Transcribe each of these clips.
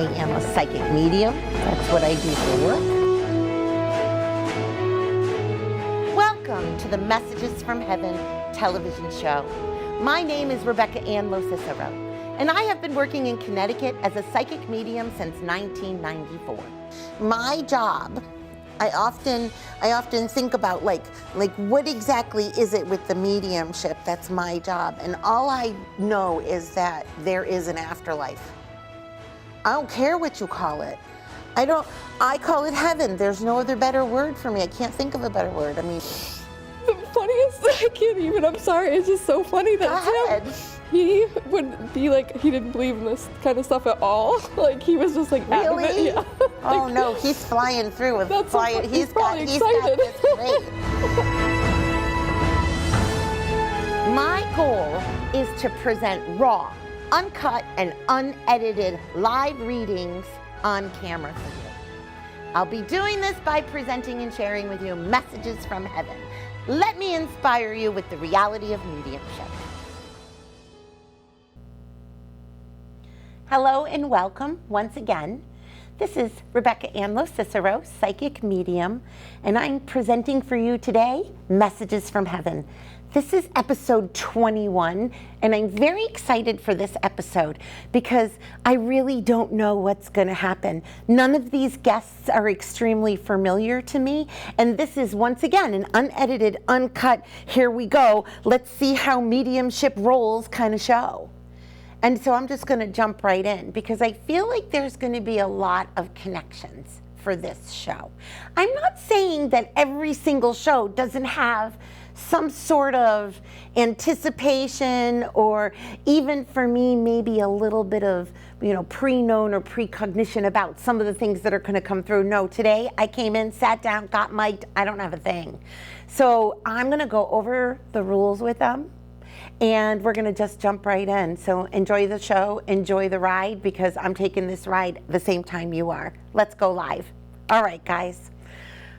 I am a psychic medium. That's what I do for work. Welcome to the Messages from Heaven television show. My name is Anne LoCicero, and I have been working in Connecticut as a psychic medium since 1994. My job, I often think about like what exactly is it with the mediumship? That's my job, and all I know is that there is an afterlife. I don't care what you call it. I call it heaven. There's no other better word for me. I can't think of a better word. I mean, the funniest, I can't even, I'm sorry, it's just so funny that Tim, he would be like, he didn't believe in this kind of stuff at all. Like, he was just like, really? Adamant, yeah. Oh no, he's flying through with flying. He's got this great. My goal is to present raw, uncut, and unedited live readings on camera for you. I'll be doing this by presenting and sharing with you messages from heaven. Let me inspire you with the reality of mediumship. Hello and welcome once again. This is Anne LoCicero, psychic medium, and I'm presenting for you today Messages from Heaven. This is episode 21, and I'm very excited for this episode because I really don't know what's going to happen. None of these guests are extremely familiar to me, and this is once again an unedited, uncut, here we go, let's see how mediumship rolls kind of show. And so I'm just going to jump right in because I feel like there's going to be a lot of connections for this show. I'm not saying that every single show doesn't have some sort of anticipation, or even for me, maybe a little bit of, pre-known or precognition about some of the things that are going to come through. No, today I came in, sat down, got mic'd, I don't have a thing. So I'm going to go over the rules with them, and we're going to just jump right in. So enjoy the show, enjoy the ride, because I'm taking this ride the same time you are. Let's go live. All right, guys.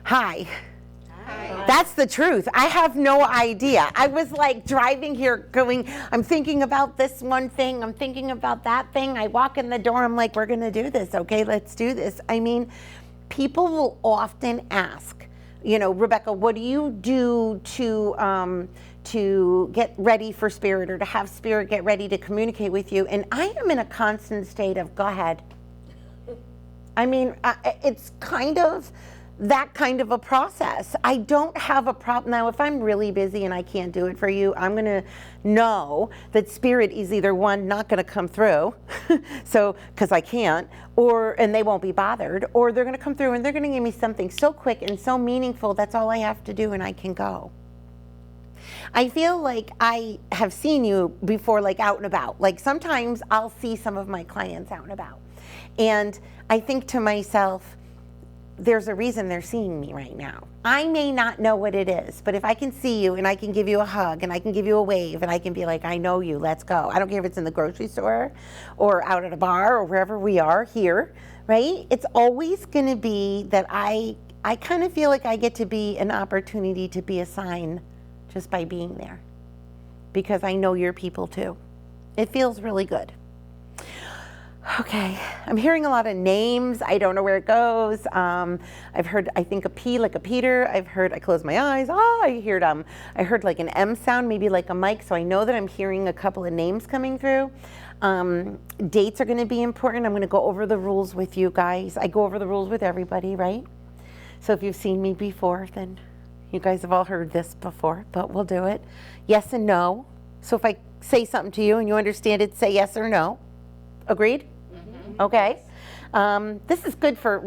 Hi. That's the truth. I have no idea. I was like driving here going, I'm thinking about this one thing, I'm thinking about that thing. I walk in the door, I'm like, we're going to do this. Okay, let's do this. I mean, people will often ask, Rebecca, what do you do to get ready for spirit, or to have spirit get ready to communicate with you? And I am in a constant state of, go ahead. I mean, it's kind of that kind of a process. I don't have a problem. Now, if I'm really busy and I can't do it for you, I'm going to know that spirit is either one, not going to come through, so, because I can't, and they won't be bothered, or they're going to come through and they're going to give me something so quick and so meaningful, that's all I have to do and I can go. I feel like I have seen you before, like out and about. Like sometimes I'll see some of my clients out and about, and I think to myself, there's a reason they're seeing me right now. I may not know what it is, but if I can see you and I can give you a hug and I can give you a wave and I can be like, I know you, let's go. I don't care if it's in the grocery store or out at a bar or wherever we are here, right? It's always going to be that I kind of feel like I get to be an opportunity to be a sign just by being there, because I know you're people too. It feels really good. Okay, I'm hearing a lot of names. I don't know where it goes. I've heard, I think, a P like a Peter. I've heard, I close my eyes. I heard like an M sound, maybe like a mic. So I know that I'm hearing a couple of names coming through. Dates are going to be important. I'm going to go over the rules with you guys. I go over the rules with everybody, right? So if you've seen me before, then you guys have all heard this before, but we'll do it. Yes and no. So if I say something to you and you understand it, say yes or no. Agreed? Okay. This is good for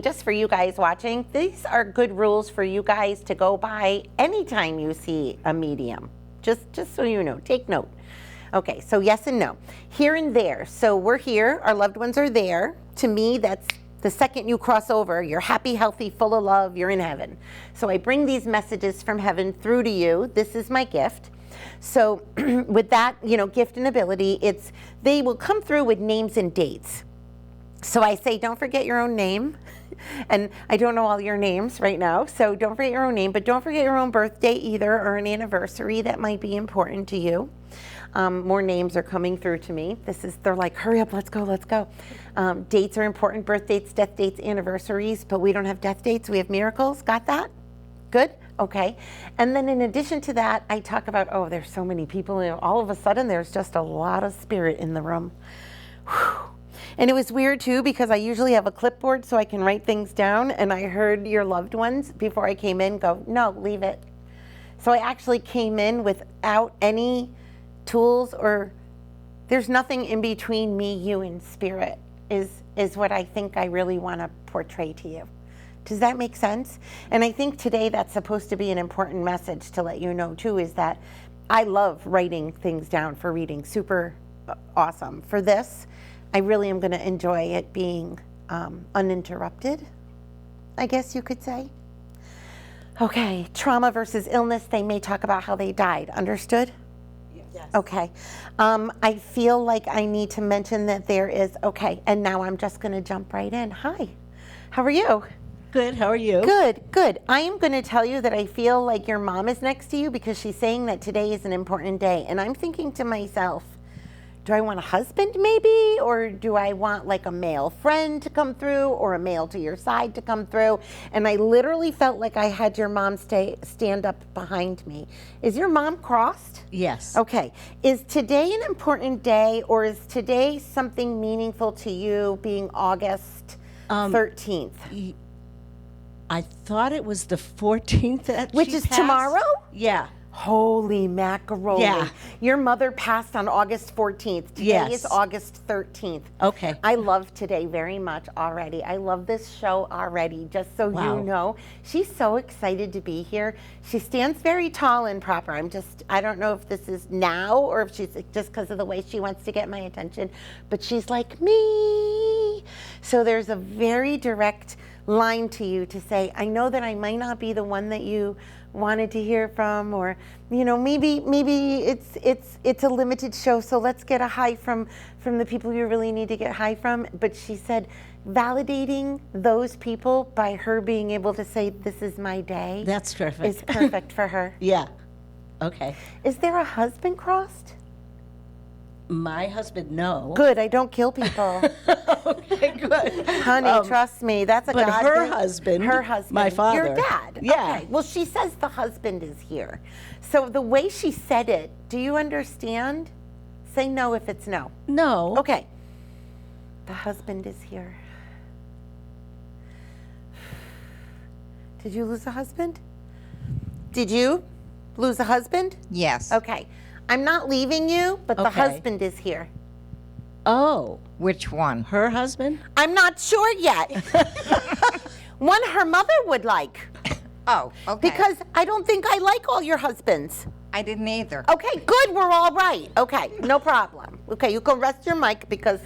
just for you guys watching. These are good rules for you guys to go by anytime you see a medium. Just so you know, take note. Okay, so yes and no. Here and there. So we're here, our loved ones are there. To me, that's the second you cross over, you're happy, healthy, full of love, you're in heaven. So I bring these messages from heaven through to you. This is my gift. So with that, gift and ability, they will come through with names and dates. So I say, don't forget your own name. And I don't know all your names right now, so don't forget your own name, but don't forget your own birthday either, or an anniversary that might be important to you. More names are coming through to me. They're like, hurry up, let's go, let's go. Dates are important, birth dates, death dates, anniversaries, but we don't have death dates, we have miracles. Got that? Good? Okay. And then in addition to that, I talk about, there's so many people, and all of a sudden there's just a lot of spirit in the room. Whew. And it was weird too, because I usually have a clipboard so I can write things down, and I heard your loved ones before I came in go, no, leave it. So I actually came in without any tools, or there's nothing in between me, you, and spirit is what I think I really want to portray to you. Does that make sense? And I think today that's supposed to be an important message to let you know too, is that I love writing things down for reading. Super awesome. For this, I really am going to enjoy it being uninterrupted, I guess you could say. Okay, trauma versus illness. They may talk about how they died. Understood? Yes. Okay. I feel like I need to mention that there is, okay, and now I'm just going to jump right in. Hi, how are you? Good, how are you? Good, good. I am going to tell you that I feel like your mom is next to you because she's saying that today is an important day. And I'm thinking to myself, do I want a husband maybe? Or do I want like a male friend to come through, or a male to your side to come through? And I literally felt like I had your mom stand up behind me. Is your mom crossed? Yes. Okay. Is today an important day, or is today something meaningful to you, being August 13th? I thought it was the 14th that Which she is passed. tomorrow? Yeah. Holy macaroni. Yeah. Your mother passed on August 14th. Today Yes. is August 13th. Okay. I love today very much already. I love this show already, just so Wow. you know. She's so excited to be here. She stands very tall and proper. I don't know if this is now or if she's just because of the way she wants to get my attention, but she's like me. So there's a very direct line to you to say, I know that I might not be the one that you wanted to hear from, or maybe it's a limited show, so let's get a high from the people you really need to get high from. But she said validating those people by her being able to say, this is my day, That's terrific. is perfect for her. Yeah. Okay. Is there a husband crossed? My husband, no. Good, I don't kill people. Okay, good. Honey, trust me, that's a but God her thing. husband, Her husband. my father. Your dad. Yeah. Okay. Well, she says the husband is here. So the way she said it, do you understand? Say no if it's no. No. Okay. The husband is here. Did you lose a husband? Did you lose a husband? Yes. Okay. I'm not leaving you, but the Okay. husband is here. Oh, Which one? her husband? I'm not sure yet. One her mother would like. Oh, okay. Because I don't think I like all your husbands. I didn't either. Okay, good, we're all right. Okay, no problem. Okay, you can rest your mic because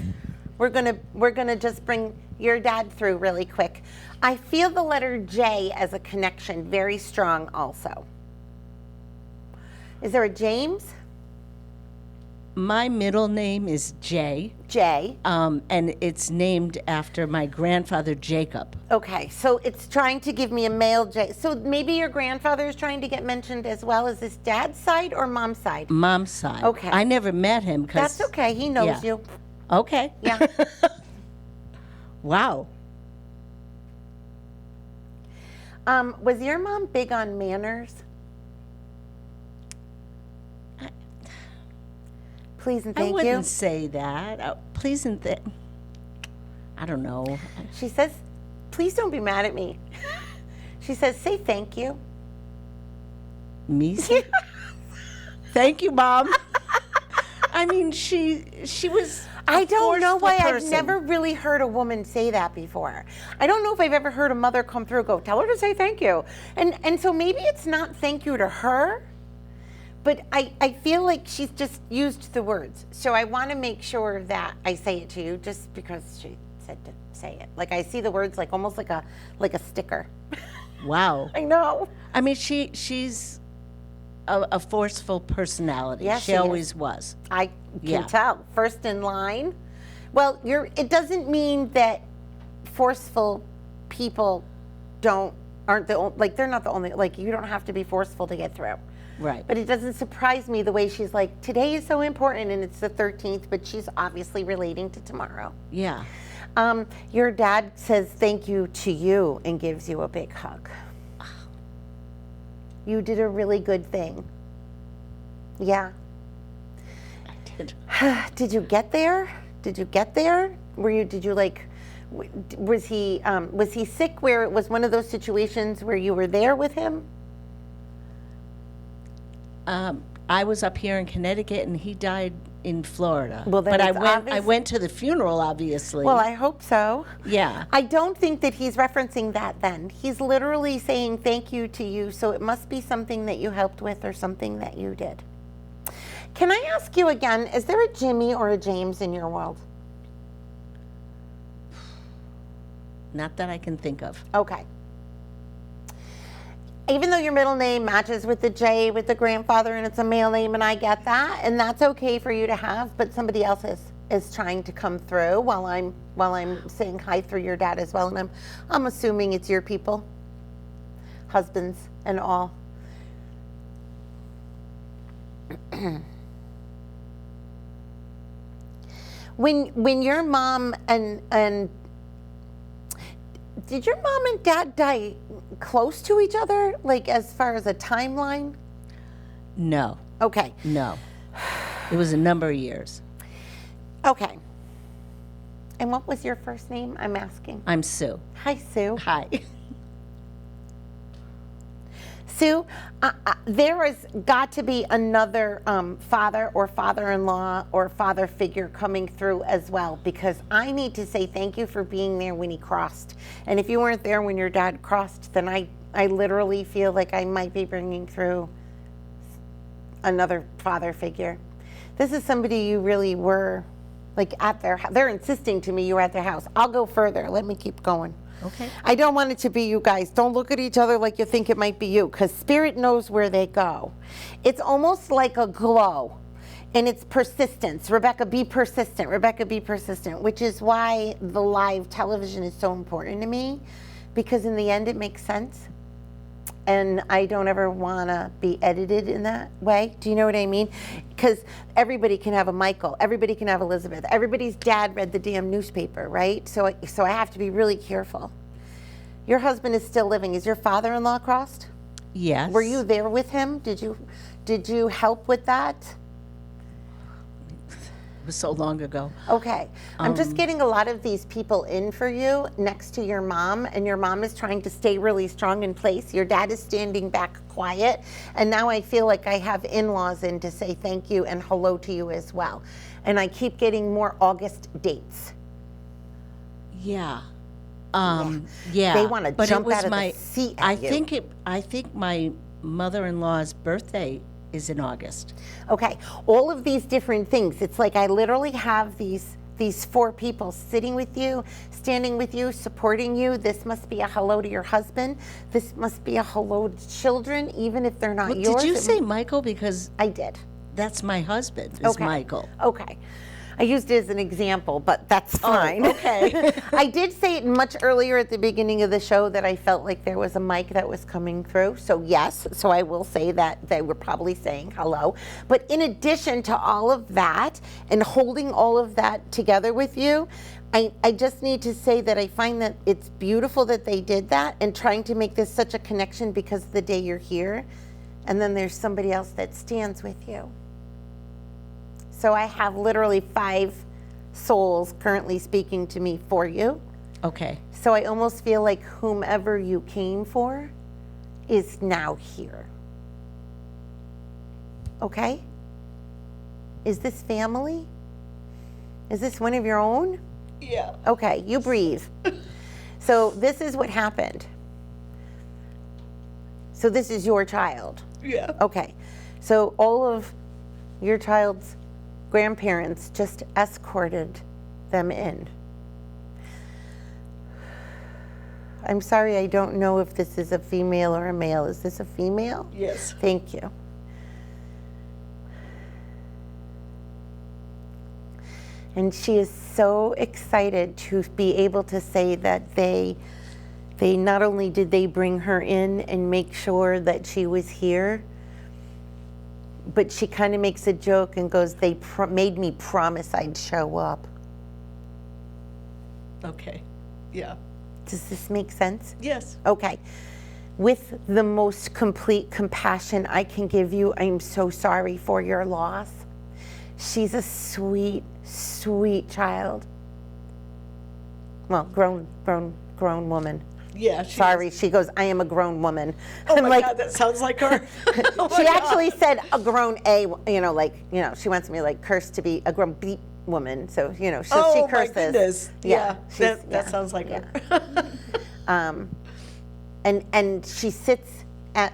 we're gonna just bring your dad through really quick. I feel the letter J as a connection, very strong also. Is there a James? My middle name is Jay, J. and it's named after my grandfather Jacob. Okay, so it's trying to give me a male J. So maybe your grandfather is trying to get mentioned as well. Is this dad's side or mom's side? Mom's side. Okay. I never met him because. That's okay, he knows Yeah. you. Okay. Yeah. Wow. Was your mom big on manners? Please and I thank wouldn't you. say that. Please and I don't know. She says, please don't be mad at me. She says, say thank you. Me? Thank you, Mom. I mean, she was. I don't know forceful why I've person. never really heard a woman say that before. I don't know if I've ever heard a mother come through and go, tell her to say thank you. And so maybe it's not thank you to her, but I feel like she's just used the words. So I want to make sure that I say it to you just because she said to say it. Like I see the words like almost like a sticker. Wow. I know. I mean, she's a forceful personality. Yes, she she is. always was. I can Yeah. tell. First in line. Well, it doesn't mean that forceful people don't aren't the only, like they're not the only, like you don't have to be forceful to get through. Right. But it doesn't surprise me the way she's like, today is so important and it's the 13th, but she's obviously relating to tomorrow. Yeah. Your dad says thank you to you and gives you a big hug. You did a really good thing. Yeah. I did. Did you get there? Did you get there? Did you like, was he sick where it was one of those situations where you were there with him? I was up here in Connecticut and he died in Florida. Well, then but it's I went to the funeral, obviously. Well, I hope so. Yeah. I don't think that he's referencing that then. He's literally saying thank you to you, so it must be something that you helped with or something that you did. Can I ask you again, is there a Jimmy or a James in your world? Not that I can think of. Okay. Even though your middle name matches with the J with the grandfather and it's a male name and I get that and that's okay for you to have, but somebody else is trying to come through while I'm saying hi through your dad as well, and I'm assuming it's your people, husbands and all. When your mom and did your mom and dad die close to each other, like as far as a timeline? No. Okay. No. It was a number of years. Okay. And what was your first name? I'm asking. I'm Sue. Hi, Sue. Hi. Sue, there has got to be another father or father-in-law or father figure coming through as well, because I need to say thank you for being there when he crossed. And if you weren't there when your dad crossed, then I literally feel like I might be bringing through another father figure. This is somebody you really were like at they're insisting to me you were at their house. I'll go further. Let me keep going. Okay. I don't want it to be you guys. Don't look at each other like you think it might be you, because spirit knows where they go. It's almost like a glow, and it's persistence. Rebecca, be persistent. Rebecca, be persistent, which is why the live television is so important to me, because in the end it makes sense. And I don't ever want to be edited in that way. Do you know what I mean? Because everybody can have a Michael. Everybody can have Elizabeth. Everybody's dad read the damn newspaper, right? So I have to be really careful. Your husband is still living. Is your father-in-law crossed? Yes. Were you there with him? Did you help with that? It was so long ago. Okay. I'm just getting a lot of these people in for you next to your mom, and your mom is trying to stay really strong in place. Your dad is standing back quiet, and now I feel like I have in-laws in to say thank you and hello to you as well. And I keep getting more August dates. Yeah. Yeah. They want to jump out of the seat at you. I think my mother-in-law's birthday is in August. Okay, all of these different things. It's like I literally have these 4 people sitting with you, standing with you, supporting you. This must be a hello to your husband. This must be a hello to children, even if they're not yours. Did you say Michael? Because I did. That's my husband, is Michael. Okay. I used it as an example, but that's fine. Oh, okay. I did say it much earlier at the beginning of the show that I felt like there was a mic that was coming through. So yes, so I will say that they were probably saying hello. But in addition to all of that and holding all of that together with you, I just need to say that I find that it's beautiful that they did that and trying to make this such a connection because of the day you're here. And then there's somebody else that stands with you. So I have literally 5 souls currently speaking to me for you. Okay. So I almost feel like whomever you came for is now here. Okay? Is this family? Is this one of your own? Yeah. Okay, you breathe. So this is what happened. So this is your child. Yeah. Okay. So all of your child's grandparents just escorted them in. I'm sorry, I don't know if this is a female or a male. Is this a female? Yes. Thank you. And she is so excited to be able to say that they They not only did they bring her in and make sure that she was here, but she kind of makes a joke and goes, they made me promise I'd show up. Okay. Yeah. Does this make sense? Yes. Okay. With the most complete compassion I can give you, I'm so sorry for your loss. She's a sweet, sweet child. Well, grown woman. Yeah. Sorry, she goes, I am a grown woman. Oh I'm my like, God, that sounds like her. Oh my she God. actually said a grown she wants me like cursed to be a grown beat woman. So, she Oh my curses. goodness. Yeah. she's- That sounds like her. And she sits at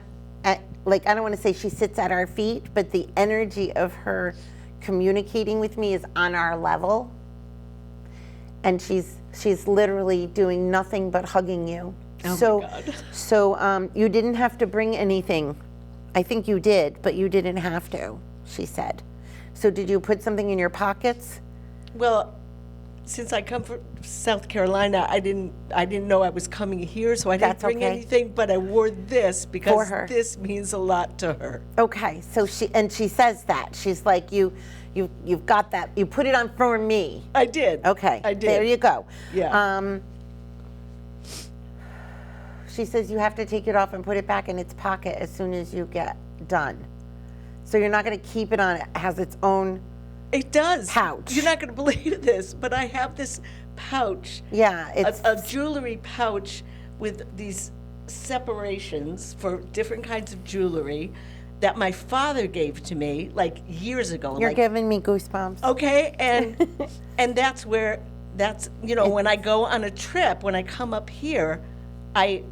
like, I don't want to say she sits at our feet, but the energy of her communicating with me is on our level. And she's literally doing nothing but hugging you. Oh my God. So you didn't have to bring anything. I think you did, but you didn't have to, she said. So did you put something in your pockets? Well, since I come from South Carolina, I didn't know I was coming here, so I didn't That's bring okay. anything, but I wore this For because her. this means a lot to her. Okay, so she says that. She's like, you've got that. You put it on for me. I did. Okay, I did. there you go. Yeah. She says you have to take it off and put it back in its pocket as soon as you get done. So you're not going to keep it on. It has its own. It does. Pouch. You're not going to believe this, but I have this pouch, Yeah, it's a jewelry pouch with these separations for different kinds of jewelry that my father gave to me like years ago. you're like, giving me goosebumps. okay, and that's when I go on a trip, when I come up here, I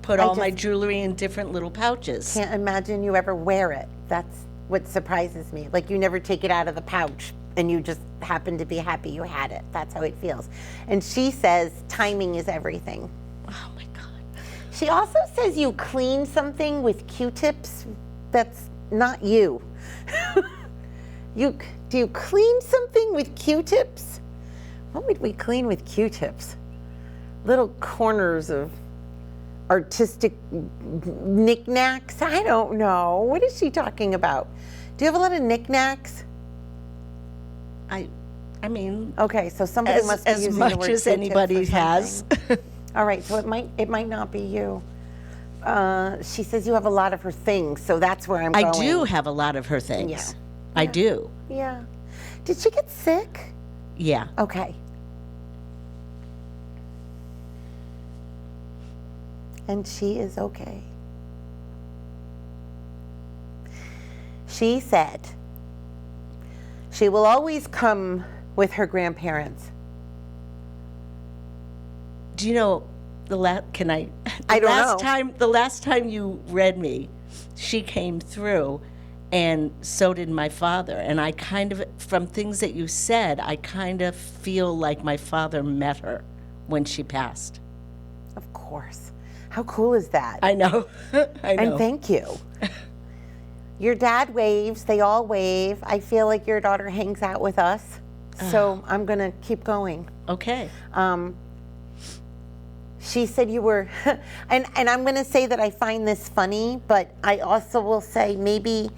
put all my jewelry in different little pouches. Can't imagine you ever wear it. That's what surprises me. Like you never take it out of the pouch and you just happen to be happy you had it. That's how it feels. And she says timing is everything. Oh my God. She also says you clean something with Q-tips. That's not you. Do you clean something with Q-tips? What would we clean with Q-tips? Little corners of artistic knickknacks? I don't know. What is she talking about? Do you have a lot of knickknacks? I mean, Okay, so somebody must be as using the much word as Q-tip anybody for has. something. All right, so it might not be you. She says you have a lot of her things, so that's where I'm going. I do have a lot of her things. Yeah. I do. Yeah. Did she get sick? Yeah. Okay. And she is okay. She said she will always come with her grandparents. Do you know the last? Can I? I don't know. The last time you read me, she came through, and so did my father. And I kind of, from things that you said, I kind of feel like my father met her when she passed. Of course. How cool is that? I know. I know. And thank you. Your dad waves, they all wave. I feel like your daughter hangs out with us. So I'm going to keep going. Okay. She said you were, and I'm going to say that I find this funny, but I also will say maybe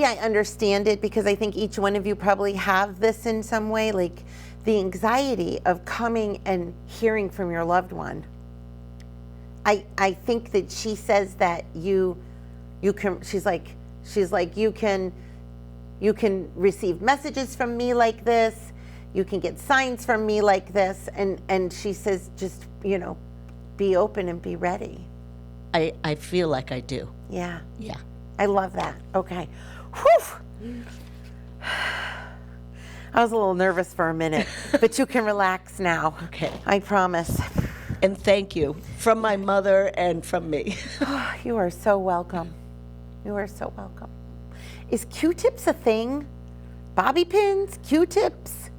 I understand it because I think each one of you probably have this in some way, like the anxiety of coming and hearing from your loved one. I think that she says that you can, she's like you can receive messages from me like this. You can get signs from me like this. And she says, just, be open and be ready. I feel like I do. Yeah. Yeah. I love that. Okay. Whew. I was a little nervous for a minute, but you can relax now. Okay. I promise. And thank you from my mother and from me. You are so welcome. You are so welcome. Is Q-tips a thing? Bobby pins, Q-tips,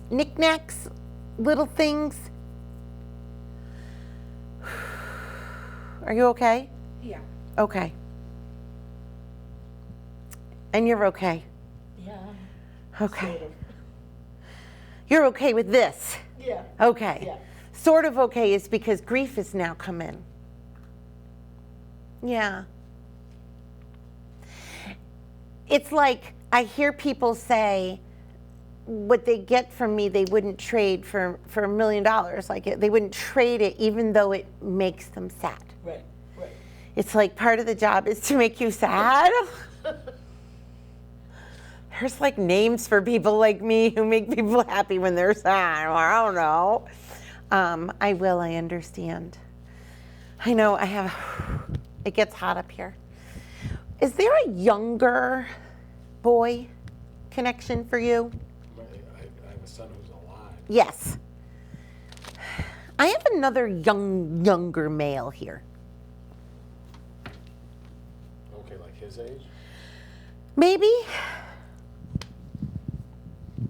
knickknacks, little things? Are you okay? Yeah. Okay. And you're okay? Yeah. Okay. You're okay with this? Yeah. Okay. Yeah. sort of okay is because grief has now come in. Yeah. It's like I hear people say what they get from me they wouldn't trade for $1 million. Like they wouldn't trade it even though it makes them sad. Right. It's like part of the job is to make you sad. There's like names for people like me who make people happy when they're sad. Or I don't know. I understand. I know it gets hot up here. Is there a younger boy connection for you? I have a son who's alive. Yes. I have another younger male here. Okay, like his age? Maybe?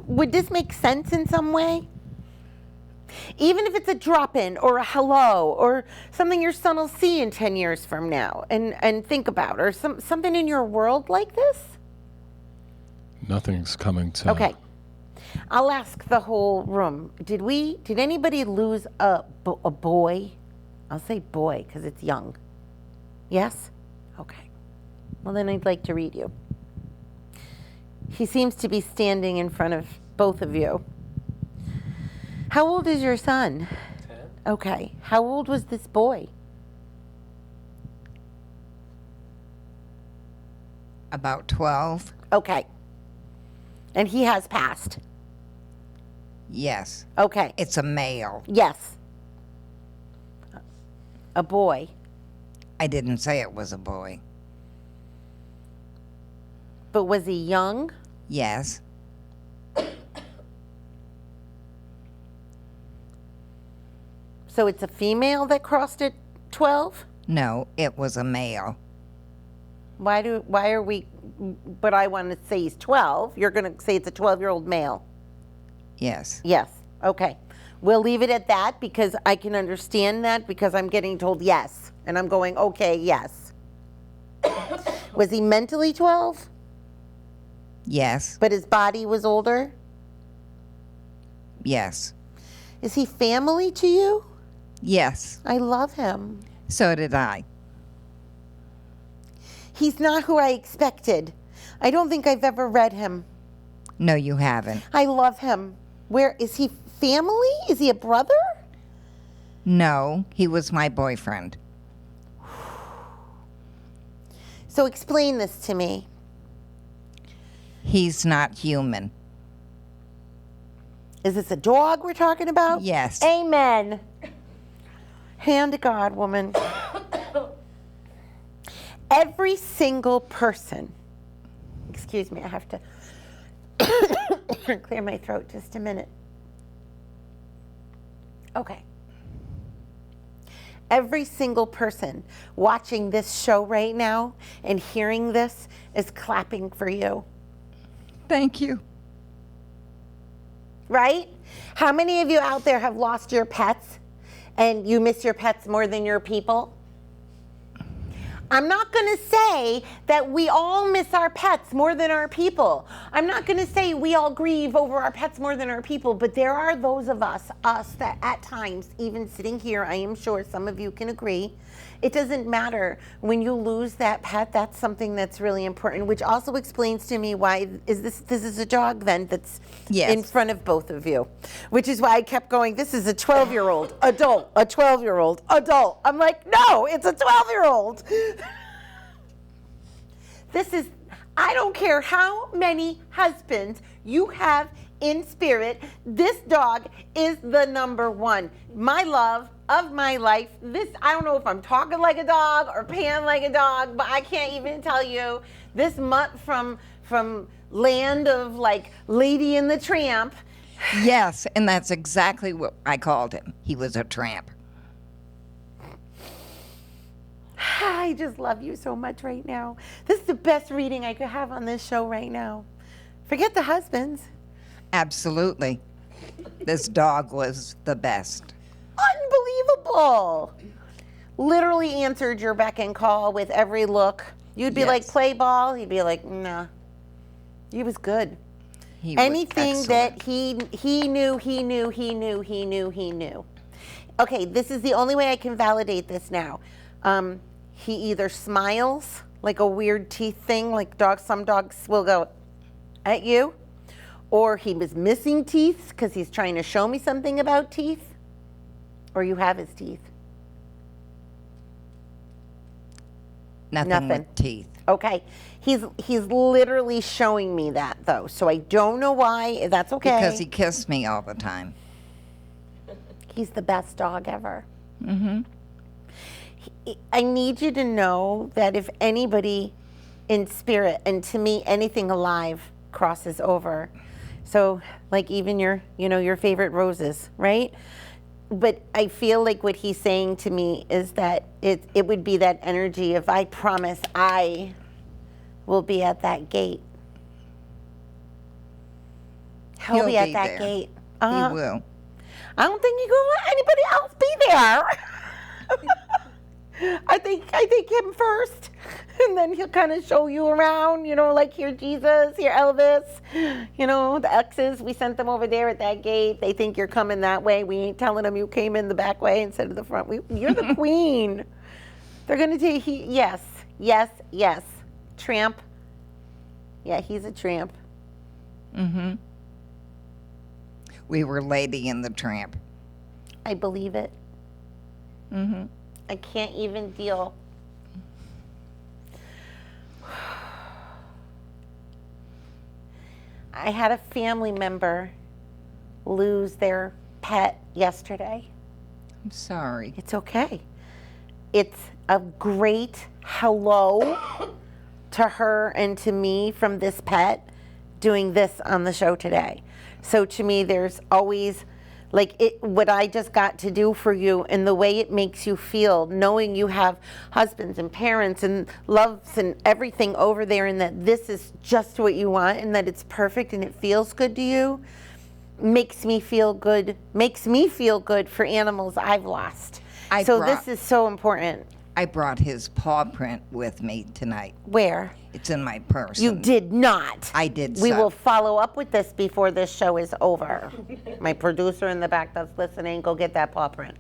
Would this make sense in some way? Even if it's a drop-in or a hello or something your son will see in 10 years from now and think about, or something in your world like this? Nothing's coming to... Okay. I'll ask the whole room. Did anybody lose a boy? I'll say boy because it's young. Yes? Okay. Well, then I'd like to read you. He seems to be standing in front of both of you. How old is your son? 10. Okay. How old was this boy? About 12. Okay. And he has passed? Yes. Okay. It's a male. Yes. A boy. I didn't say it was a boy. But was he young? Yes. So it's a female that crossed at 12? No, it was a male. Why are we, but I want to say he's 12. You're going to say it's a 12-year-old male. Yes. Yes. Okay. We'll leave it at that because I can understand that because I'm getting told yes. And I'm going, okay, yes. Was he mentally 12? Yes. But his body was older? Yes. Is he family to you? Yes. I love him. So did I. He's not who I expected. I don't think I've ever read him. No, you haven't. I love him. Where is he? Family? Is he a brother? No, he was my boyfriend. So explain this to me. He's not human. Is this a dog we're talking about? Yes. Amen. Hand to God, woman. Every single person, excuse me, I have to clear my throat just a minute. Okay. Every single person watching this show right now and hearing this is clapping for you. Thank you. Right? How many of you out there have lost your pets and you miss your pets more than your people? I'm not going to say that we all miss our pets more than our people. I'm not going to say we all grieve over our pets more than our people, but there are those of us that at times, even sitting here, I am sure some of you can agree, it doesn't matter. When you lose that pet, that's something that's really important, which also explains to me why this is a dog then that's Yes. in front of both of you, which is why I kept going, this is a 12-year-old adult, a 12-year-old adult. I'm like, no, it's a 12-year-old. I don't care how many husbands you have in spirit, this dog is the number one. My love of my life. I don't know if I'm talking like a dog or paying like a dog, but I can't even tell you. This mutt from land of like Lady and the Tramp. Yes, and that's exactly what I called him. He was a tramp. I just love you so much right now. This is the best reading I could have on this show right now. Forget the husbands. Absolutely. This dog was the best. Unbelievable. Literally answered your beck and call with every look. You'd be Yes. like, play ball. He'd be like, nah. He was good. He was Anything excellent. that he knew. Okay, this is the only way I can validate this now. He either smiles like a weird teeth thing, like some dogs will go at you, or he was missing teeth because he's trying to show me something about teeth, or you have his teeth. Nothing with teeth. Okay, he's literally showing me that though, so I don't know why. That's okay. Because he kissed me all the time. He's the best dog ever. I need you to know that if anybody in spirit, and to me, anything alive crosses over. So, like even your favorite roses, right? But I feel like what he's saying to me is that it would be that energy of I promise I will be at that gate. He'll be at that there. gate. He will. I don't think you can let anybody else be there. I think him first, and then he'll kind of show you around, like here Jesus, here Elvis, the exes, we sent them over there at that gate. They think you're coming that way. We ain't telling them you came in the back way instead of the front. You're the queen. They're going to take, yes. Tramp. Yeah, he's a tramp. We were Lady and the Tramp. I believe it. I can't even deal. I had a family member lose their pet yesterday. I'm sorry. It's okay. It's a great hello to her and to me from this pet doing this on the show today. So to me, there's always what I just got to do for you and the way it makes you feel, knowing you have husbands and parents and loves and everything over there, and that this is just what you want and that it's perfect and it feels good to you, makes me feel good for animals I've lost. This is so important. I brought his paw print with me tonight. Where? It's in my purse. You did not. I did We so. will follow up with this before this show is over. My producer in the back that's listening, go get that paw print.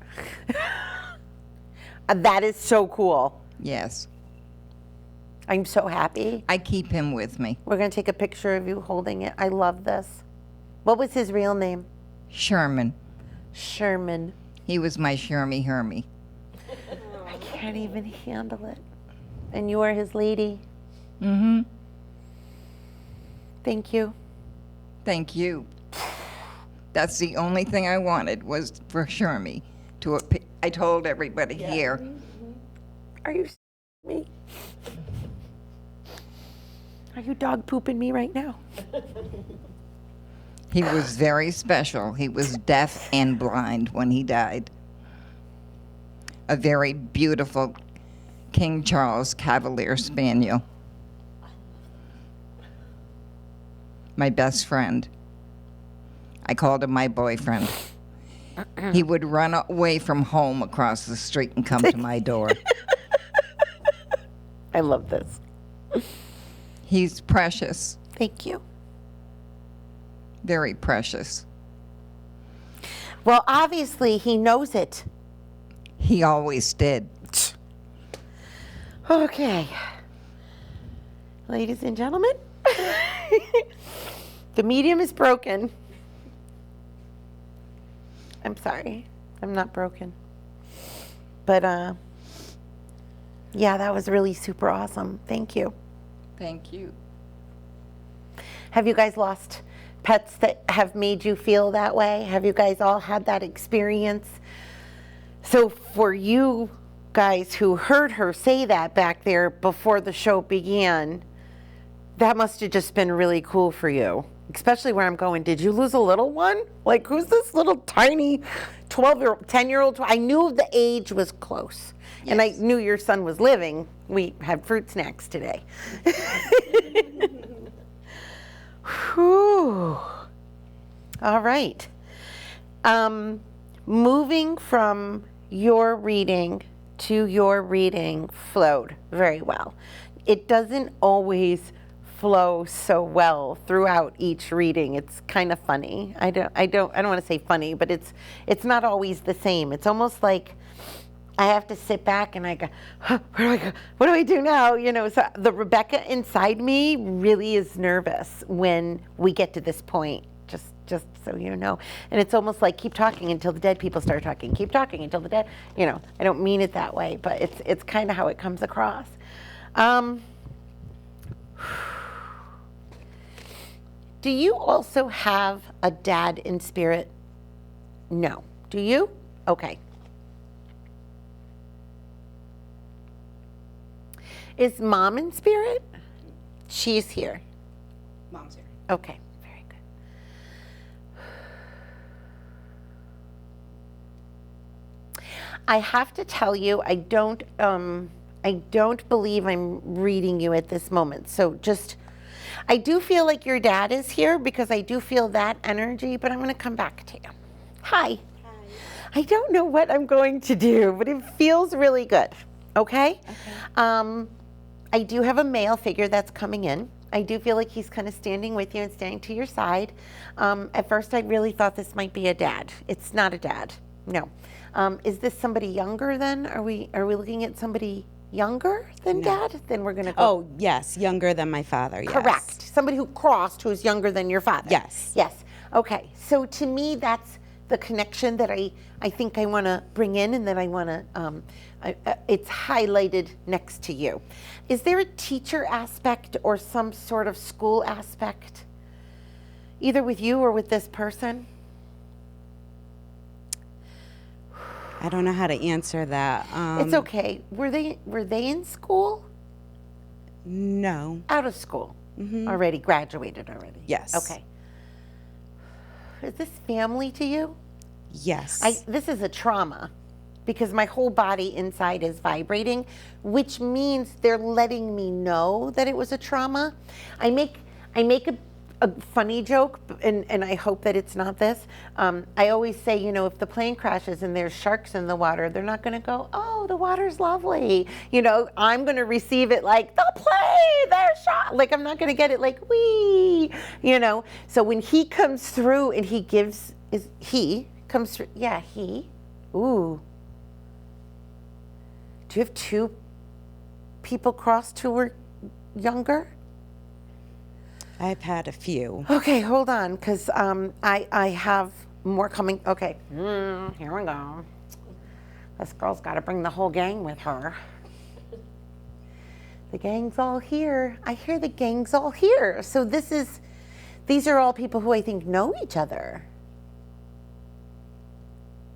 That is so cool. Yes. I'm so happy. I keep him with me. We're going to take a picture of you holding it. I love this. What was his real name? Sherman. Sherman. He was my Shermie Hermie. I can't even handle it. And you are his lady. Thank you. Thank you. That's the only thing I wanted was for Shermie to. I told everybody here. Are you me? Are you dog pooping me right now? He was very special. He was deaf and blind when he died. A very beautiful King Charles Cavalier Spaniel. My best friend. I called him my boyfriend. He would run away from home across the street and come to my door. I love this. He's precious. Thank you. Very precious. Well, obviously, he knows it. He always did. Okay. Ladies and gentlemen, the medium is broken. I'm sorry. I'm not broken. But, yeah, that was really super awesome. Thank you. Thank you. Have you guys lost pets that have made you feel that way? Have you guys all had that experience? So for you guys who heard her say that back there before the show began, that must have just been really cool for you. Especially where I'm going, did you lose a little one? Like, who's this little tiny 12-year-old, 10-year-old? I knew the age was close. Yes. And I knew your son was living. We had fruit snacks today. Whew. All right. Moving from your reading to your reading flowed very well. It doesn't always flow so well throughout each reading. It's kind of funny. I don't want to say funny, but it's not always the same. It's almost like I have to sit back and I go, huh, where do I go? What do I do now? You know, so the Rebecca inside me really is nervous when we get to this point. Just so you know. And it's almost like keep talking until the dead people start talking. Keep talking until the dead, you know, I don't mean it that way, but it's kind of how it comes across. Do you also have a dad in spirit? No. Do you? Okay. Is mom in spirit? She's here. Mom's here. Okay, very good. I have to tell you, I don't believe I'm reading you at this moment. So just, I do feel like your dad is here because I do feel that energy, but I'm going to come back to you. Hi. I don't know what I'm going to do, but it feels really good. Okay? I do have a male figure that's coming in. I do feel like he's kind of standing with you and standing to your side. At first, I really thought this might be a dad. It's not a dad. No. Is this somebody younger then? Are we looking at somebody younger than dad? Then we're going to go. Oh, yes, younger than my father, yes. Correct. Somebody who crossed who's younger than your father. Yes. Yes. Okay. So to me, that's the connection that I think I want to bring in, and that I want to, it's highlighted next to you. Is there a teacher aspect or some sort of school aspect, either with you or with this person? I don't know how to answer that. It's okay. Were they in school? No. Out of school? Already graduated already? Yes. Okay. Is this family to you? Yes. This is a trauma because my whole body inside is vibrating, which means they're letting me know that it was a trauma. I make a funny joke, and I hope that it's not this. I always say, you know, if the plane crashes and there's sharks in the water, they're not going to go, oh, the water's lovely. You know, I'm going to receive it like, the plane, there's sharks. Like, I'm not going to get it like, wee, you know. So when he comes through and he comes through, yeah, ooh. Do you have two people crossed who were younger? I've had a few. Okay, hold on, because I have more coming. Okay, here we go. This girl's got to bring the whole gang with her. The gang's all here. I hear the gang's all here. So these are all people who I think know each other.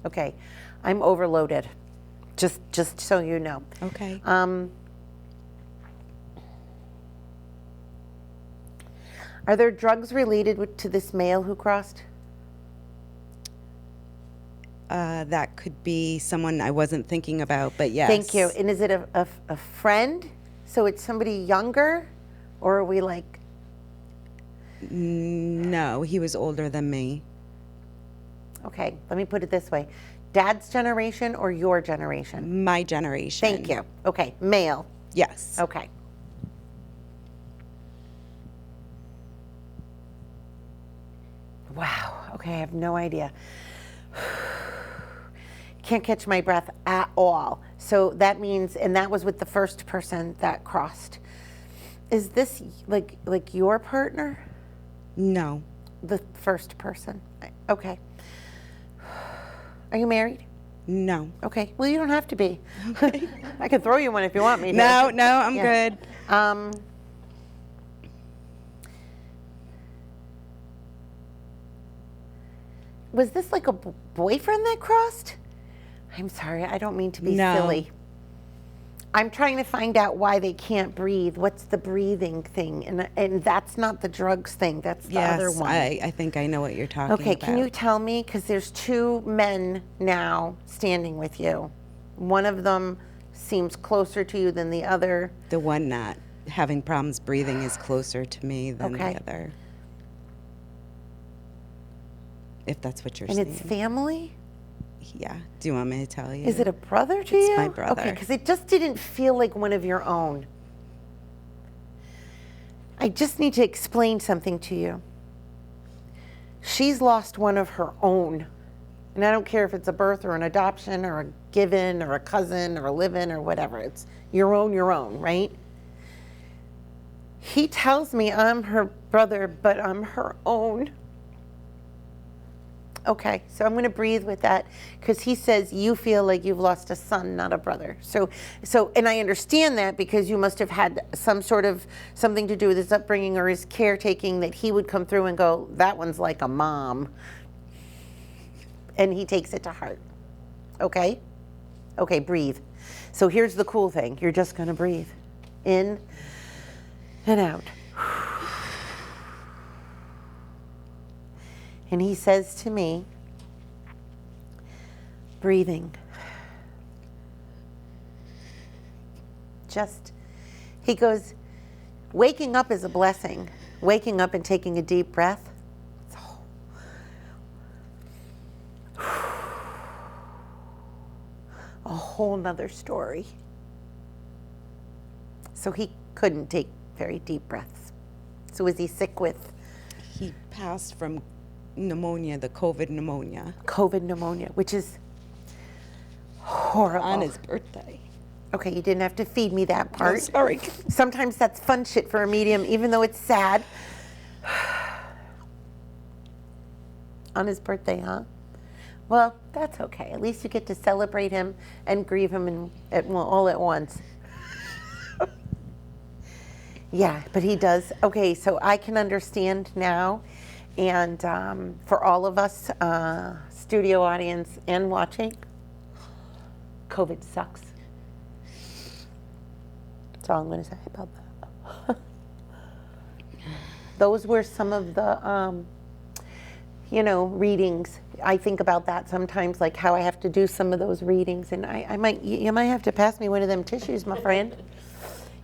Okay, I'm overloaded, just so you know. Okay. Are there drugs related to this male who crossed? That could be someone I wasn't thinking about, but yes. Thank you. And is it a friend? So it's somebody younger, or are we like? No, he was older than me. Okay, let me put it this way. Dad's generation or your generation? My generation. Thank you. Okay, male. Yes. Okay. Wow. Okay, I have no idea. Can't catch my breath at all. So that means, and that was with the first person that crossed. Is this like your partner? No. The first person. Okay. Are you married? No. Okay. Well, you don't have to be. I can throw you one if you want me to. No, I'm good. Was this like a boyfriend that crossed? I'm sorry, I don't mean to be No. silly. I'm trying to find out why they can't breathe. What's the breathing thing? And that's not the drugs thing. That's the other one. I think I know what you're talking about. Okay, can you tell me? Because there's two men now standing with you. One of them seems closer to you than the other. The one not having problems breathing is closer to me than Okay. the other. If that's what you're And saying. it's family? Yeah. Do you want me to tell you? Is it a brother to you? It's my brother. Okay, because it just didn't feel like one of your own. I just need to explain something to you. She's lost one of her own. And I don't care if it's a birth or an adoption or a given or a cousin or a live-in or whatever. It's your own, right? He tells me I'm her brother, but I'm her own. Okay, so I'm going to breathe with that because he says you feel like you've lost a son, not a brother. So, and I understand that because you must have had some sort of something to do with his upbringing or his caretaking that he would come through and go, that one's like a mom. And he takes it to heart. Okay? Okay, breathe. So here's the cool thing. You're just going to breathe in and out. And he says to me, breathing, he goes, waking up is a blessing. Waking up and taking a deep breath, a whole nother story. So he couldn't take very deep breaths. So was he sick with? He passed from pneumonia, the COVID pneumonia. COVID pneumonia, which is horrible. On his birthday. Okay, you didn't have to feed me that part. Oh, sorry. Sometimes that's fun shit for a medium, even though it's sad. On his birthday, huh? Well, that's okay. At least you get to celebrate him and grieve him all at once. Yeah, but he does. Okay, so I can understand now. And for all of us, studio audience and watching, COVID sucks. That's all I'm going to say about that. Those were some of the, readings. I think about that sometimes, like how I have to do some of those readings. And you might have to pass me one of them tissues, my friend.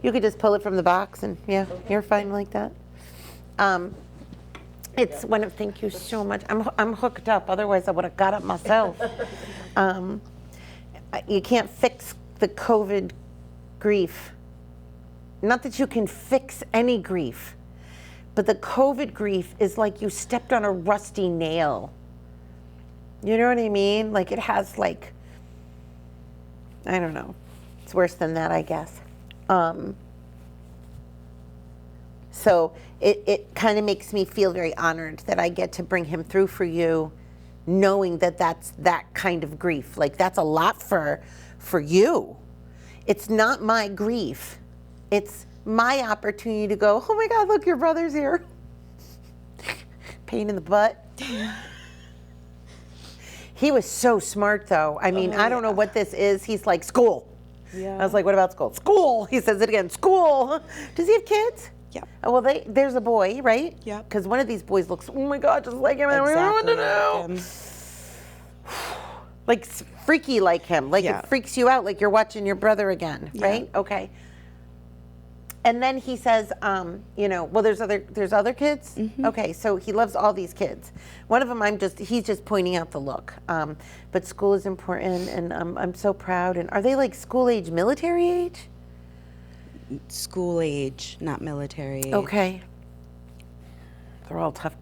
You could just pull it from the box and yeah, you're fine like that. It's one of, thank you so much. I'm hooked up, otherwise I would have got up myself. You can't fix the COVID grief. Not that you can fix any grief, but the COVID grief is like you stepped on a rusty nail. You know what I mean? Like it has I don't know. It's worse than that, I guess. So it kind of makes me feel very honored that I get to bring him through for you, knowing that that's that kind of grief. Like that's a lot for you. It's not my grief. It's my opportunity to go, oh my God, look, your brother's here. Pain in the butt. He was so smart though. I mean, I don't know what this is. He's like, school. Yeah. I was like, what about school? School. He says it again, school. Does he have kids? Yep. Oh, well, there's a boy, right? Yep. Because one of these boys looks, oh my God, just like him. I don't know what to do. Like freaky like him. Like Yeah. it freaks you out like you're watching your brother again, right? Okay. And then he says, well, there's other kids? Mm-hmm. Okay, so he loves all these kids. One of them, he's just pointing out the look. But school is important, and I'm so proud. And are they like school age, military age? School age, not military age. Okay. They're all tough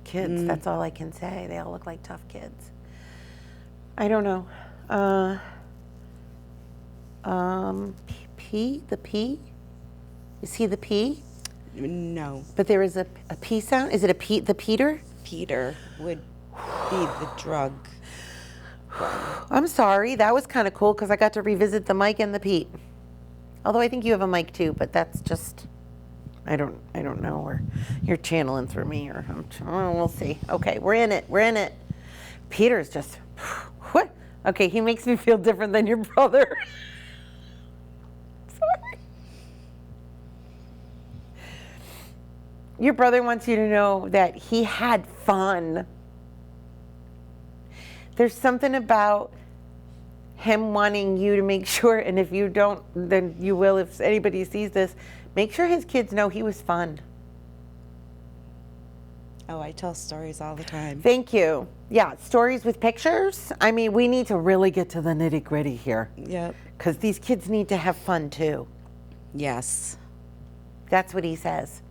kids. That's all I can say. They all look like tough kids. I don't know. The P? Is he the P? No. But there is a P sound? Is it the Peter? Peter would be the drug. I'm sorry. That was kind of cool because I got to revisit the Mike and the Pete. Although I think you have a Mike too, but that's just, I don't know, or you're channeling through me, or we'll see. Okay, we're in it. Peter's just, what? Okay, he makes me feel different than your brother. Sorry. Your brother wants you to know that he had fun. There's something about him wanting you to make sure, and if you don't, then you will if anybody sees this, make sure his kids know he was fun. Oh, I tell stories all the time. Thank you. Yeah, stories with pictures. I mean, we need to really get to the nitty gritty here. Yep. Because these kids need to have fun too. Yes. That's what he says.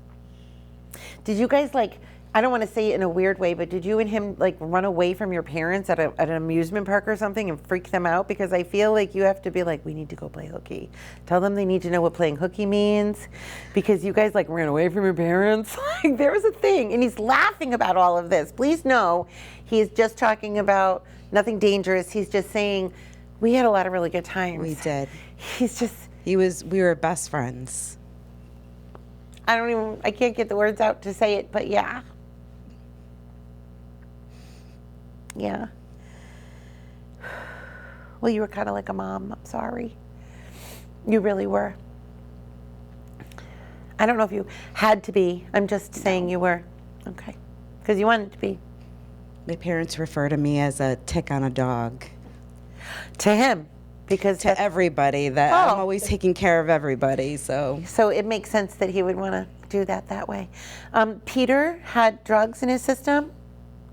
Did you guys like, I don't want to say it in a weird way, but did you and him like run away from your parents at an amusement park or something and freak them out? Because I feel like you have to be like, we need to go play hooky. Tell them they need to know what playing hooky means, because you guys like ran away from your parents. Like there was a thing, and he's laughing about all of this. Please know, he's just talking about nothing dangerous. He's just saying, we had a lot of really good times. We did. We were best friends. I can't get the words out to say it, but yeah. Yeah. Well, you were kind of like a mom. I'm sorry. You really were. I don't know if you had to be. I'm just saying you were. Okay. Because you wanted to be. My parents refer to me as a tick on a dog. To him. Because To everybody, that I'm always taking care of everybody, so. So it makes sense that he would want to do that way. Peter had drugs in his system.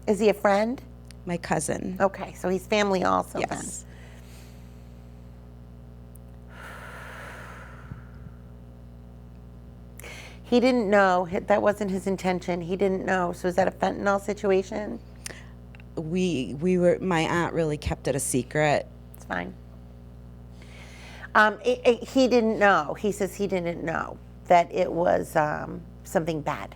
Is he a friend? My cousin. Okay, so he's family also then. Yes. He didn't know. That wasn't his intention. He didn't know. So is that a fentanyl situation? My aunt really kept it a secret. It's fine. He didn't know. He says he didn't know that it was something bad.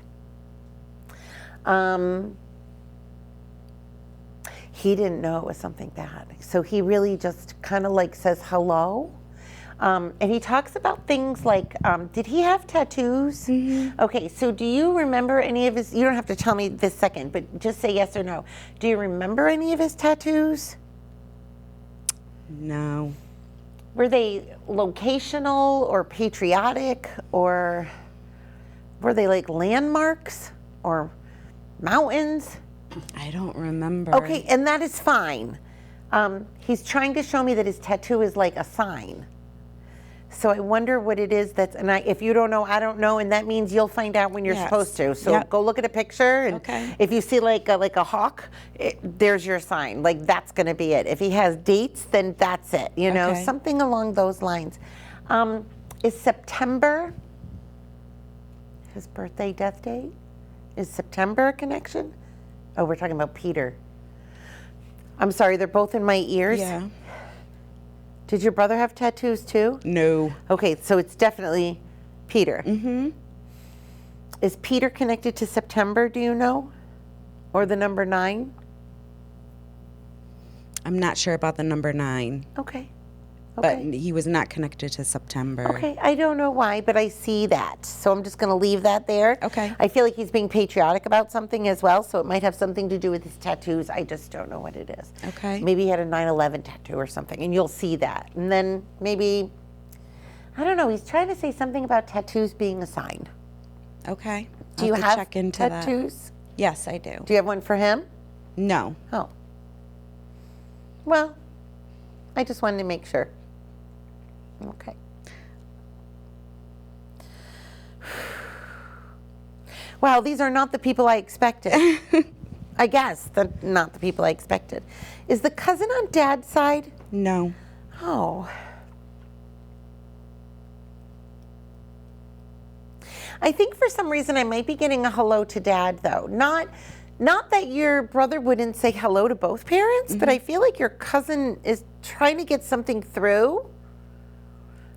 He didn't know it was something bad. So he really just kind of like says hello. And he talks about things like, did he have tattoos? Mm-hmm. Okay, so do you remember any of his, you don't have to tell me this second, but just say yes or no. Do you remember any of his tattoos? No. Were they locational or patriotic, or were they like landmarks or mountains? I don't remember. Okay, and that is fine. He's trying to show me that his tattoo is like a sign. So I wonder what it is that's, and if you don't know, I don't know, and that means you'll find out when you're supposed to. So go look at a picture, and if you see like a hawk, there's your sign. Like that's going to be it. If he has dates, then that's it. You know, something along those lines. Is September his birthday, death date? Is September a connection? Oh, we're talking about Peter. I'm sorry, they're both in my ears. Yeah. Did your brother have tattoos too? No. Okay, so it's definitely Peter. Mm-hmm. Is Peter connected to September, do you know? Or the number 9? I'm not sure about the number 9. Okay. But he was not connected to September. Okay, I don't know why, but I see that. So I'm just going to leave that there. Okay. I feel like he's being patriotic about something as well, so it might have something to do with his tattoos. I just don't know what it is. Okay. Maybe he had a 9/11 tattoo or something, and you'll see that. And then maybe, I don't know, he's trying to say something about tattoos being a sign. Okay. Do you have check into tattoos? That. Yes, I do. Do you have one for him? No. Oh. Well, I just wanted to make sure. Okay. Wow, these are not the people I expected. I guess they're not the people I expected. Is the cousin on Dad's side? No. Oh. I think for some reason I might be getting a hello to Dad, though. Not that your brother wouldn't say hello to both parents, but I feel like your cousin is trying to get something through.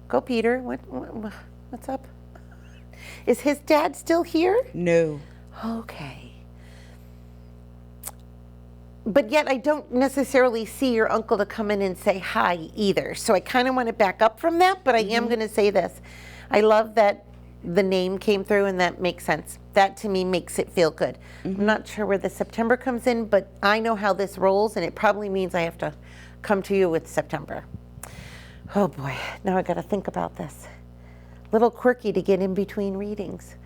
Go, Peter. What's up? Is his dad still here? No. Okay. But yet I don't necessarily see your uncle to come in and say hi either. So I kind of want to back up from that, but I am going to say this. I love that the name came through, and that makes sense. That to me makes it feel good. I'm not sure where the September comes in, but I know how this rolls, and it probably means I have to come to you with September. Oh boy, now I got to think about this. Little quirky to get in between readings.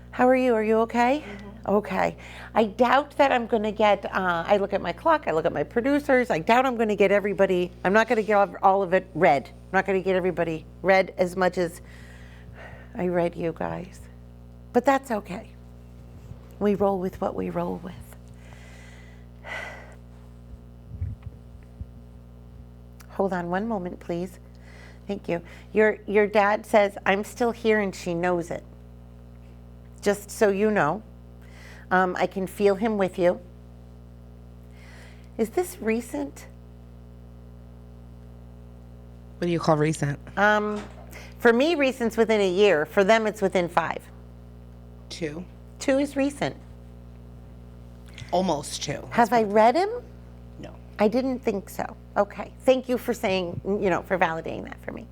How are you? Are you okay? Okay. I doubt that I'm going to get, I look at my clock, I look at my producers, I doubt I'm going to get everybody, I'm not going to get all of it read. I'm not going to get everybody read as much as I read you guys. But that's okay. We roll with what we roll with. Hold on one moment, please. Thank you. Your dad says, I'm still here, and she knows it. just so you know. I can feel him with you. Is this recent? What do you call recent? For me, recent's within a year. For them, it's within 5. 2. 2 is recent. Almost 2. Have I read him? No. I didn't think so. Okay. Thank you for saying, for validating that for me.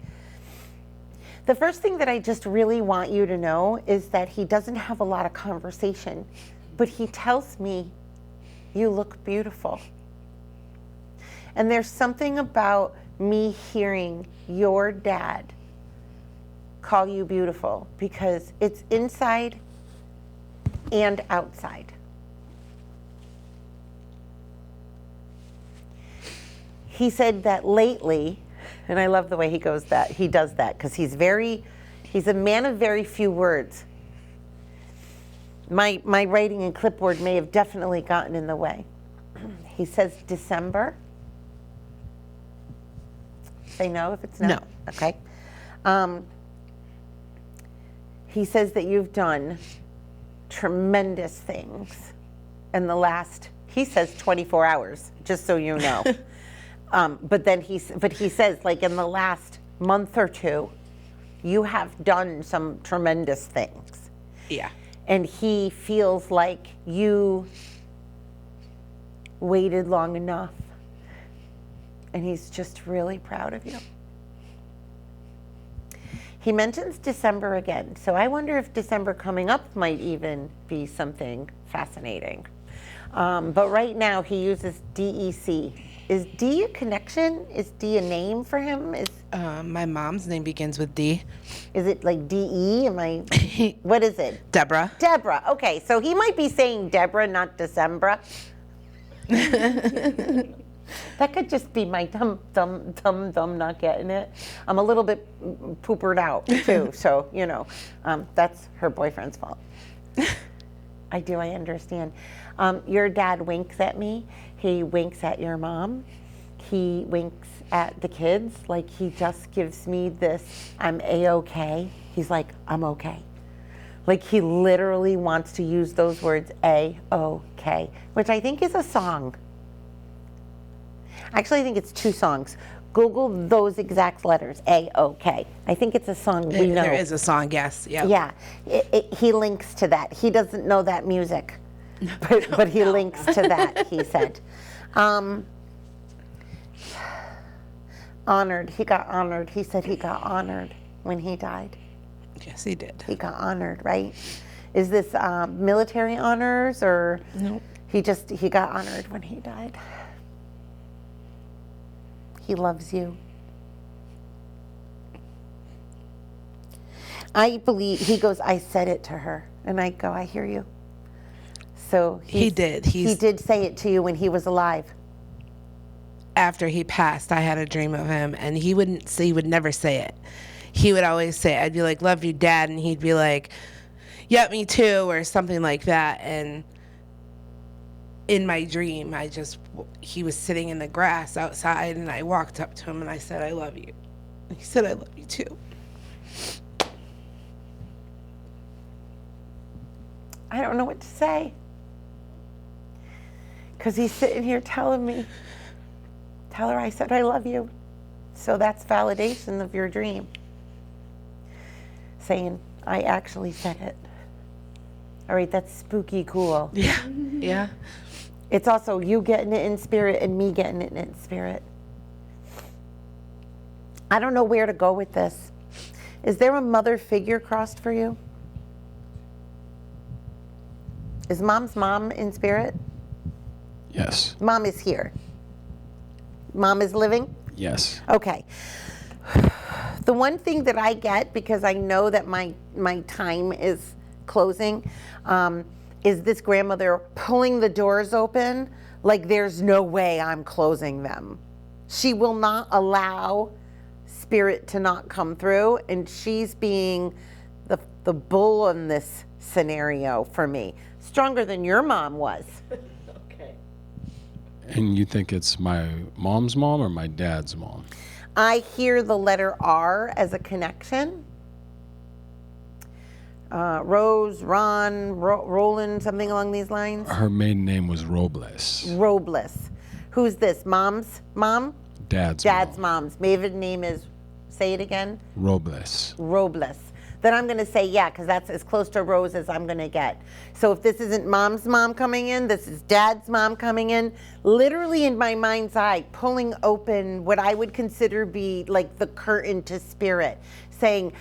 The first thing that I just really want you to know is that he doesn't have a lot of conversation, but he tells me, you look beautiful. And there's something about me hearing your dad call you beautiful, because it's inside and outside. He said that lately, and I love the way he does that, because he's a man of very few words. My writing and clipboard may have definitely gotten in the way. He says December. Say no if it's no. No. Okay. He says that you've done tremendous things in the last, he says 24 hours, just so you know. But he says, like, in the last month or 2, you have done some tremendous things. Yeah. And he feels like you waited long enough. And he's just really proud of you. He mentions December again. So I wonder if December coming up might even be something fascinating. But right now he uses DEC. Is D a connection? Is D a name for him? My mom's name begins with D. Is it like DE? What is it? Deborah. Deborah. Okay, so he might be saying Deborah, not December. That could just be my dumb not getting it. I'm a little bit poopered out too, so that's her boyfriend's fault. I understand. Your dad winks at me. He winks at your mom. He winks at the kids. Like, he just gives me this, I'm A-okay. He's like, I'm okay. Like, he literally wants to use those words, A-okay, which I think is a song. Actually, I think it's 2 songs. Google those exact letters, A-okay. I think it's a song we know. There is a song, yes. Yep. Yeah, he links to that. He doesn't know that music, but he links to that, he said. Honored, he got honored. He said he got honored when he died. Yes, he did. He got honored, right? Is this military honors, or? Nope. He got honored when he died. He loves you. I believe, he goes, I said it to her. And I go, I hear you. So he did. He did say it to you when he was alive. After he passed, I had a dream of him, and he would never say it. He would always say, I'd be like, love you, Dad, and he'd be like, yep, me too, or something like that. And in my dream, he was sitting in the grass outside, and I walked up to him and I said, I love you. And he said, I love you too. I don't know what to say. Because he's sitting here telling me, tell her I said I love you. So that's validation of your dream. Saying, I actually said it. All right, that's spooky cool. Yeah, yeah. It's also you getting it in spirit and me getting it in spirit. I don't know where to go with this. Is there a mother figure crossed for you? Is Mom's mom in spirit? Yes. Mom is here. Mom is living? Yes. Okay. The one thing that I get, because I know that my time is closing, is this grandmother pulling the doors open like there's no way I'm closing them. She will not allow spirit to not come through, and she's being the bull in this scenario for me. Stronger than your mom was. Okay. And you think it's my mom's mom or my dad's mom? I hear the letter R as a connection. Rose, Ron, Roland, something along these lines? Her maiden name was Robles. Robles. Who's this? Mom's mom? Dad's mom's. Maiden name is, say it again? Robles. Robles. Then I'm going to say yeah, because that's as close to Rose as I'm going to get. So if this isn't mom's mom coming in, this is dad's mom coming in, literally in my mind's eye, pulling open what I would consider be like the curtain to spirit, saying,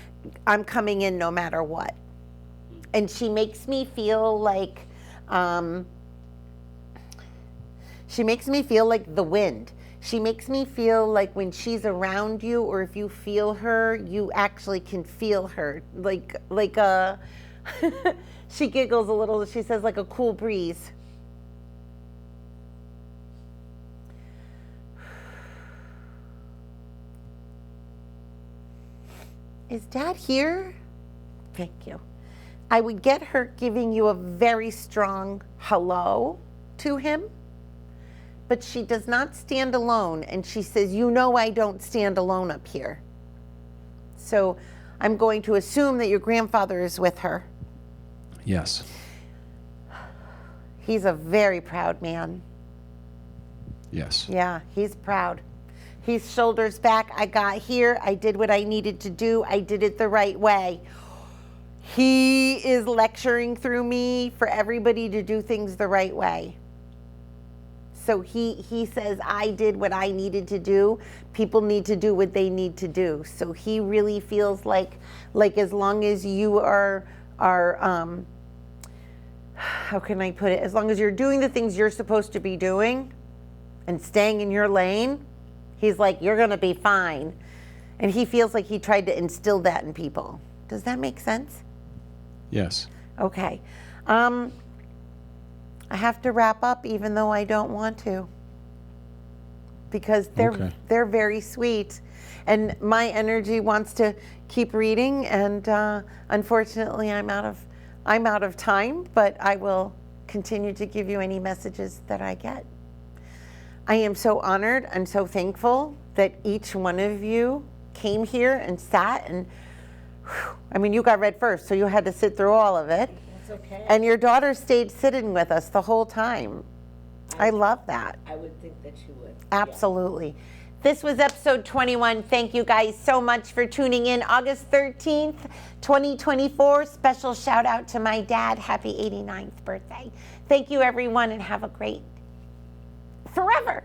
I'm coming in no matter what. And she makes me feel like, the wind. She makes me feel like when she's around you, or if you feel her, you actually can feel her. Like a, she giggles a little, she says like a cool breeze. Is Dad here? Thank you. I would get her giving you a very strong hello to him. But she does not stand alone, and she says, you know I don't stand alone up here. So I'm going to assume that your grandfather is with her. Yes. He's a very proud man. Yes. Yeah, he's proud. He's shoulders back. I got here. I did what I needed to do. I did it the right way. He is lecturing through me for everybody to do things the right way. So he says, I did what I needed to do. People need to do what they need to do. So he really feels like as long as you are how can I put it? As long as you're doing the things you're supposed to be doing and staying in your lane, he's like, you're going to be fine. And he feels like he tried to instill that in people. Does that make sense? Yes. Okay. I have to wrap up even though I don't want to, because they're very sweet, and my energy wants to keep reading, and unfortunately I'm out of time, but I will continue to give you any messages that I get. I am so honored and so thankful that each one of you came here and sat, and I mean, you got read first, so you had to sit through all of it. Okay. And your daughter stayed sitting with us the whole time. I love that. I would think that you would. Absolutely. Yeah. This was episode 21. Thank you guys so much for tuning in. August 13th, 2024. Special shout out to my dad. Happy 89th birthday. Thank you, everyone, and have a great forever.